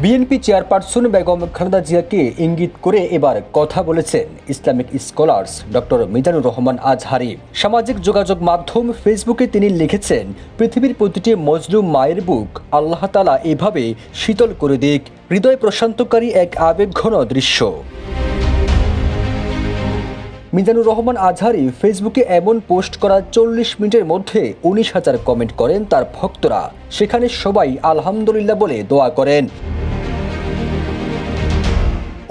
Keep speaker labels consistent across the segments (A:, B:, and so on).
A: BNP chairperson Begum Khaleda জিয়াকে ইঙ্গিত করে এবার কথা বলেছেন Islamic scholars doctor Mizanur Rahman Azhari. সামাজিক যোগাযোগ মাধ্যম ফেসবুকে তিনি লিখেছেন, পৃথিবীর প্রতিটি মজলুম মায়ের বুক আল্লাহ তাআলা এভাবে শীতল করে দিক। হৃদয় প্রশান্তকারী এক আবেগঘন দৃশ্য। মিজানুর রহমান আজহারি ফেসবুকে এমন পোস্ট করার ৪০ মিনিটের মধ্যে ১৯,০০০ কমেন্ট করেন তার ভক্তরা। সেখানে সবাই আলহামদুলিল্লাহ বলে দোয়া করেন।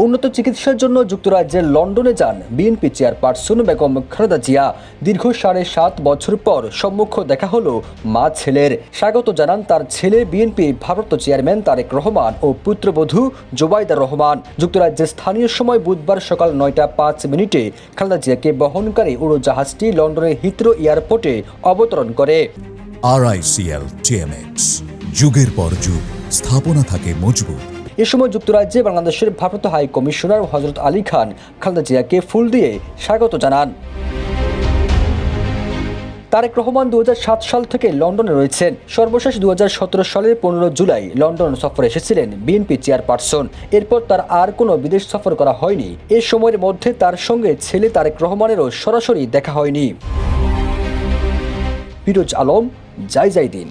A: উন্নত চিকিৎসার জন্য যুক্তরাজ্যের লন্ডনে যান বিএনপি চেয়ারপারসন বেগম খালেদা জিয়া। দীর্ঘ ৭.৫ বছর পর সম্মুখ দেখা হলো মা ছেলের। স্বাগত জানান তার ছেলে বিএনপি ভারপ্রাপ্ত চেয়ারম্যান তারেক রহমান ও পুত্রবধূ জোবাইদা রহমান। যুক্তরাজ্যের স্থানীয় সময় বুধবার সকাল ৯টা ৫ মিনিটে খালেদা জিয়াকে বহনকারী উড়োজাহাজটি লন্ডনের হিথ্রো এয়ারপোর্টে অবতরণ করে।
B: RICL TMX, যুগের পর যুগ স্থাপনা থাকে মজবুত।
A: এ সময় যুক্তরাজ্যে বাংলাদেশের ভারপ্রাপ্ত হাই কমিশনার হযরত আলী খান খালেদা জিয়াকে ফুল দিয়ে স্বাগত জানান। তারেক রহমান ২০০৭ সাল থেকে লন্ডনে রয়েছেন। সর্বশেষ ২০১৭ সালের ১৫ জুলাই লন্ডন সফরে এসেছিলেন বিএনপি চেয়ারপারসন। এরপর তার আর কোনো বিদেশ সফর করা হয়নি। এ সময়ের মধ্যে তার সঙ্গে ছেলে তারেক রহমানেরও সরাসরি দেখা হয়নি। ফিরোজ আলম, যাই দিন।